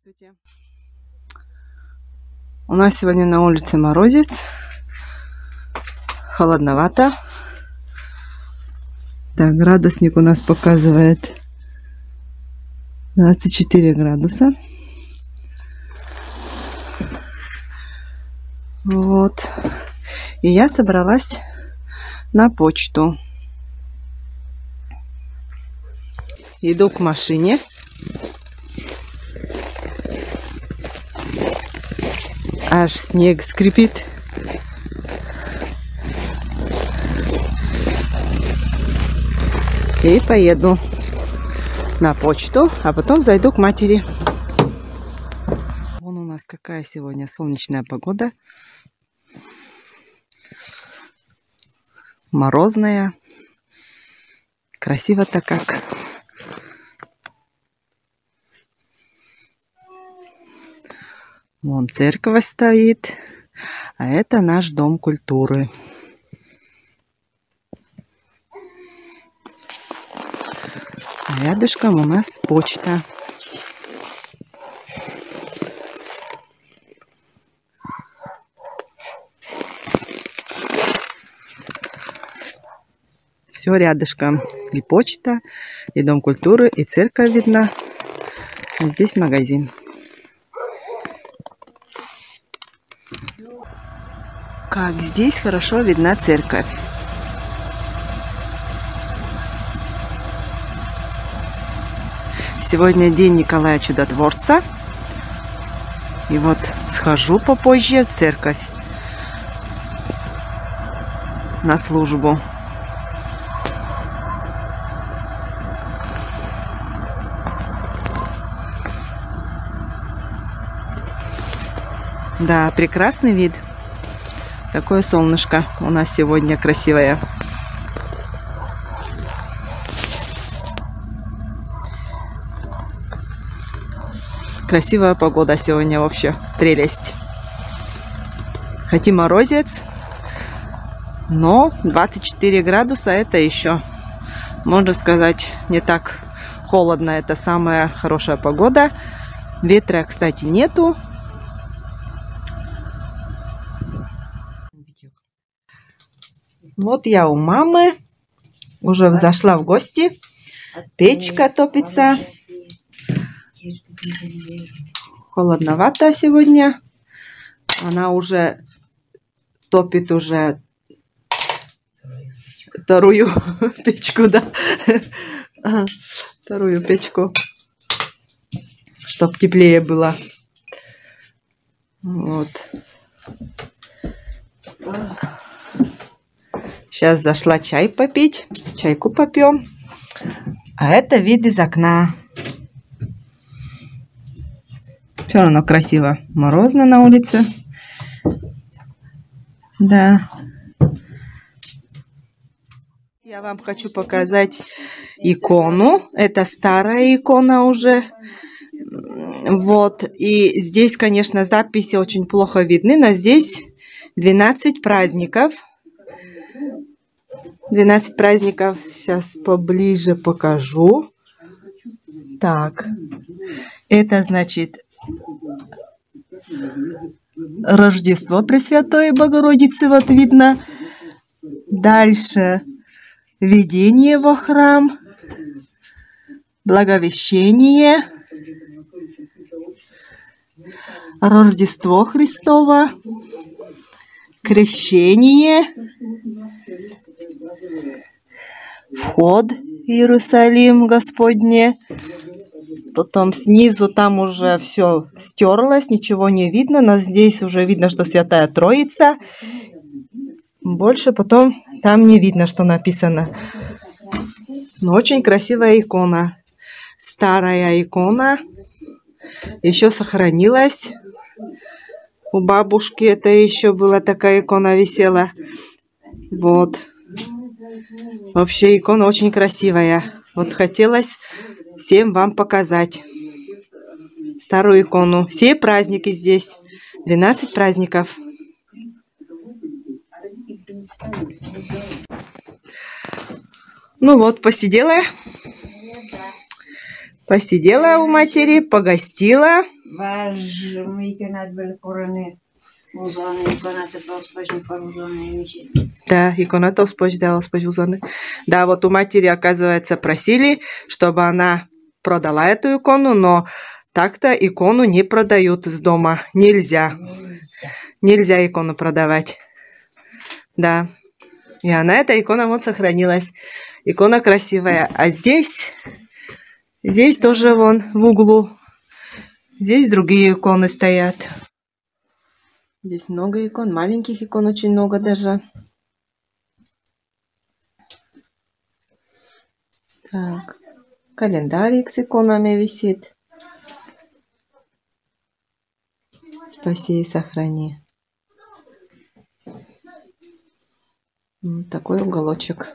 Здравствуйте. У нас сегодня на улице морозец. Холодновато. Так, градусник у нас показывает 24 градуса. Вот. И я собралась на почту. Иду к машине. Аж снег скрипит. И поеду на почту, а потом зайду к матери. Вон у нас какая сегодня солнечная погода. Морозная. Красиво-то как. Вон церковь стоит, а это наш дом культуры. А рядышком у нас почта. Все рядышком. И почта, и дом культуры, и церковь видна. А здесь магазин. Как здесь хорошо видна церковь. Сегодня день Николая Чудотворца. И вот схожу попозже в церковь на службу. Да, прекрасный вид. Такое солнышко у нас сегодня красивое. Красивая погода сегодня вообще. Прелесть. Хоть и морозец, но 24 градуса это еще, можно сказать, не так холодно. Это самая хорошая погода. Ветра, кстати, нету. Вот я у мамы, уже зашла в гости, печка топится, холодновато сегодня, она уже топит уже вторую печку, да, вторую печку, чтоб теплее было, вот. Сейчас зашла чай попить, чайку попьем. А это вид из окна. Все равно красиво. Морозно на улице. Да. Я вам хочу показать икону. Это старая икона уже. Вот. И здесь, конечно, записи очень плохо видны, но здесь 12 праздников. 12 праздников. Сейчас поближе покажу. Так. Это значит Рождество Пресвятой Богородицы. Вот видно. Дальше введение во храм. Благовещение. Рождество Христово. Крещение. Вход в Иерусалим Господне. Потом снизу там уже все стерлось, ничего не видно, но здесь уже видно, что Святая Троица. Больше потом там не видно, что написано. Но очень красивая икона. Старая икона. Еще сохранилась. У бабушки это еще была такая икона, висела. Вот. Вообще икона очень красивая. Вот хотелось всем вам показать старую икону. Все праздники здесь. 12 праздников. Ну вот, посидела. Посидела у матери, погостила. Да, икона-то успождала. Да, вот у матери, оказывается, просили, чтобы она продала эту икону, но так-то икону не продают из дома. Нельзя. Нельзя икону продавать. Да. И она, эта икона, вот сохранилась. Икона красивая. А здесь тоже вон в углу. Здесь другие иконы стоят. Здесь много икон, маленьких икон очень много даже. Так, календарик с иконами висит. Спаси и сохрани. Вот такой уголочек.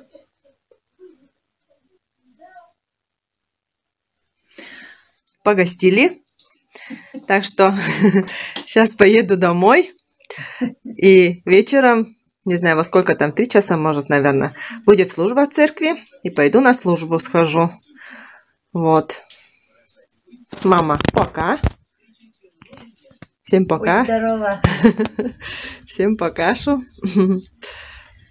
Погостили. Так что сейчас поеду домой. И вечером, не знаю, во сколько там, 3 часа, может, наверное, будет служба в церкви. И пойду на службу схожу. Вот. Мама, пока. Всем пока. Будь здорова. Всем покашу.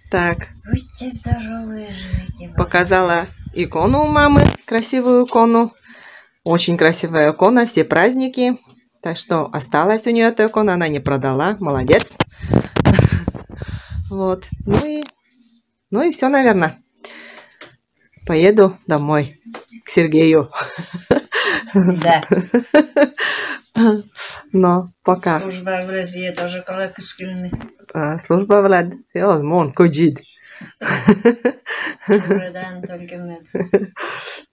Так. Будьте здоровы, живите. Показала икону у мамы, красивую икону. Очень красивая икона, все праздники. Так что осталась у нее эта икона, она не продала. Молодец. Вот. Ну и все, наверное. Поеду домой к Сергею. Да. Но пока. Служба в России тоже коллега скильный. Служба в России. Озмон, коджид. Buradan tolkemet.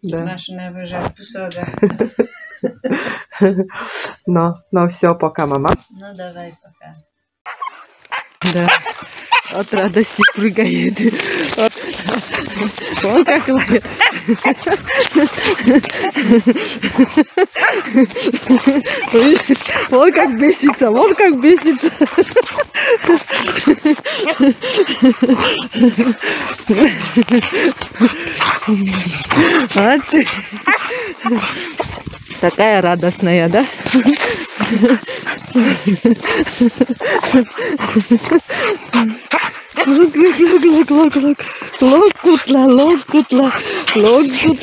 Да. Машина выжал пусода. Но все, пока, мама. Ну давай, пока. Да. От радости прыгает. Вон как лает. Вон как бесится, вон как бесится. А ты такая радостная, да?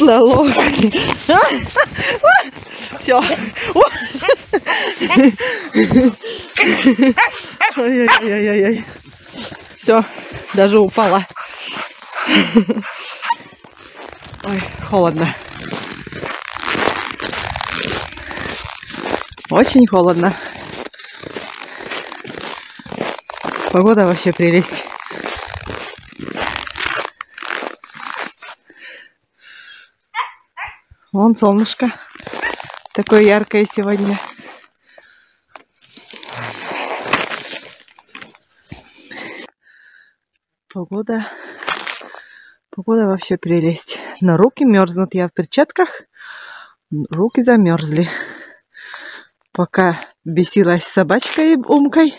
Лок. Все. Ой-ой-ой-ой-ой. Все, даже упала. Ой, холодно. Очень холодно. Погода вообще прелесть. Вон солнышко. Такое яркое сегодня. Погода вообще прелесть. Но руки мерзнут. Я в перчатках. Руки замерзли. Пока бесилась с собачкой Умкой,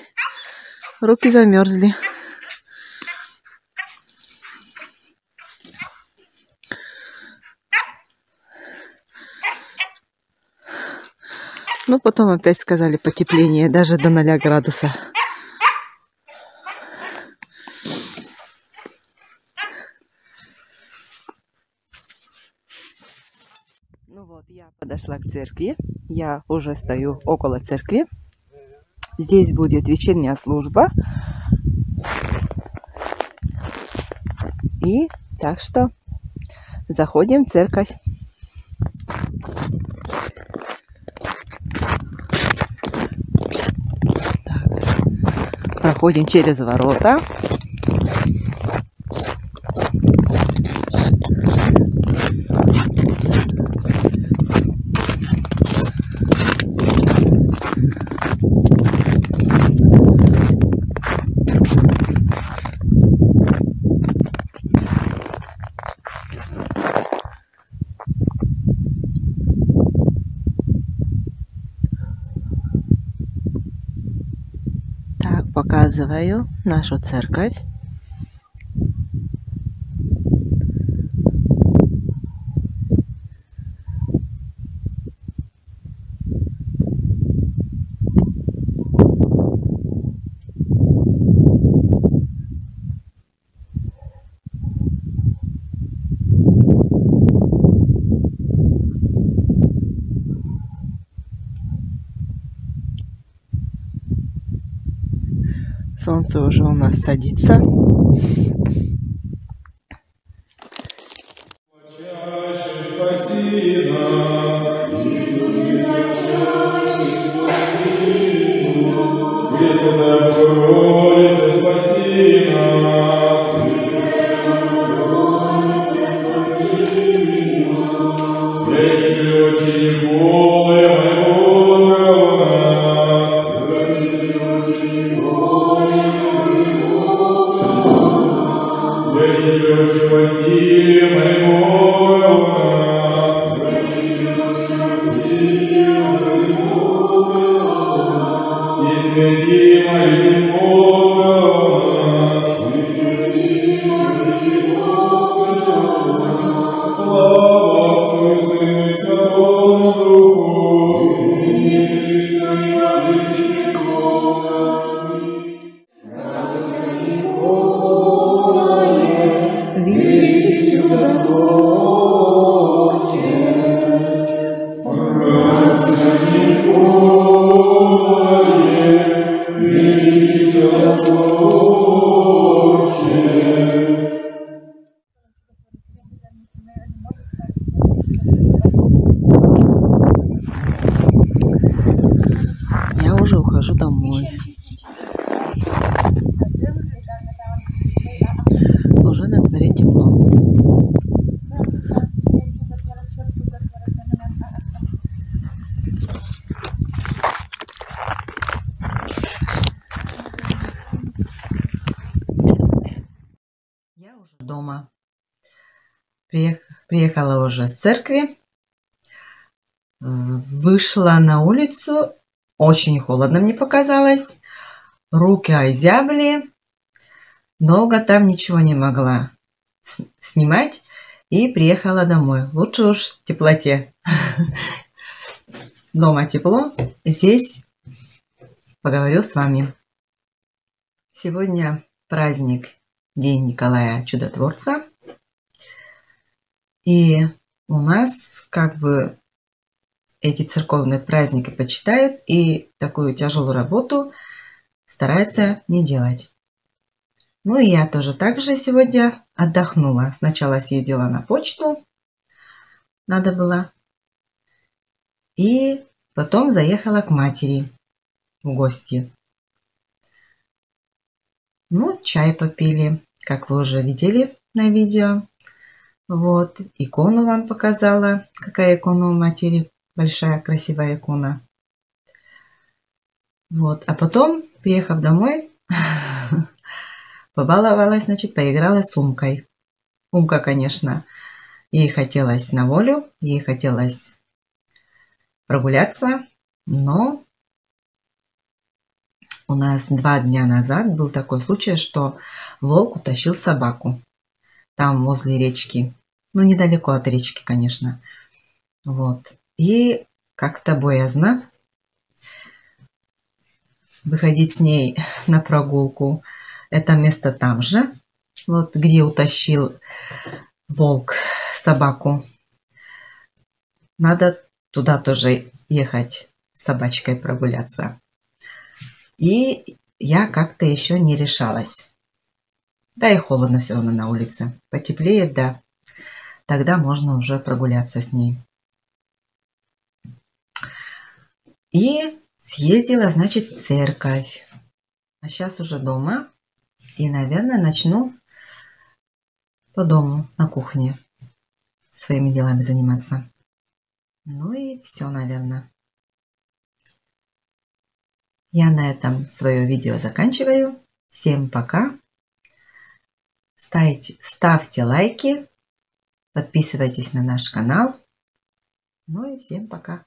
руки замерзли. Ну, потом опять сказали потепление, даже до 0 градусов. Ну вот, я подошла к церкви. Я уже стою около церкви. Здесь будет вечерняя служба. И так что заходим в церковь. Так. Проходим через ворота. показываю нашу церковь. Солнце уже у нас садится. Спаси нас, Пресвятая Богородица, спаси нас, Святый ключи Бога моего нас, Святый ключи Василия моего нас, все святые молитвы Бога нас, слава Отцу и Сыну и Святому Духу. Я уже ухожу домой. Уже на дворе темно. Я уже дома. Приехала уже с церкви. Вышла на улицу. Очень холодно мне показалось. Руки озябли. Долго там ничего не могла снимать. И приехала домой. Лучше уж в теплоте. Дома тепло. Здесь поговорю с вами. Сегодня праздник День Николая Чудотворца. И у нас как бы эти церковные праздники почитают и такую тяжелую работу стараются не делать. Ну и я тоже так же сегодня отдохнула. Сначала съездила на почту, надо было, и потом заехала к матери в гости. Ну, чай попили, как вы уже видели на видео. Вот, икону вам показала, какая икона у матери. Большая, красивая икона. Вот. А потом, приехав домой, побаловалась, значит, поиграла с Умкой. Умка, конечно, ей хотелось на волю, ей хотелось прогуляться, но у нас 2 дня назад был такой случай, что волк утащил собаку. Там, возле речки. Ну, недалеко от речки, конечно. Вот. И как-то боязно выходить с ней на прогулку. Это место там же, вот где утащил волк собаку. Надо туда тоже ехать с собачкой прогуляться. И я как-то еще не решалась. Да и холодно все равно на улице. Потеплеет, да. Тогда можно уже прогуляться с ней. И съездила, значит, в церковь. А сейчас уже дома. И, наверное, начну по дому, на кухне, своими делами заниматься. Ну и все, наверное. Я на этом свое видео заканчиваю. Всем пока. Ставьте лайки. Подписывайтесь на наш канал. Ну и всем пока.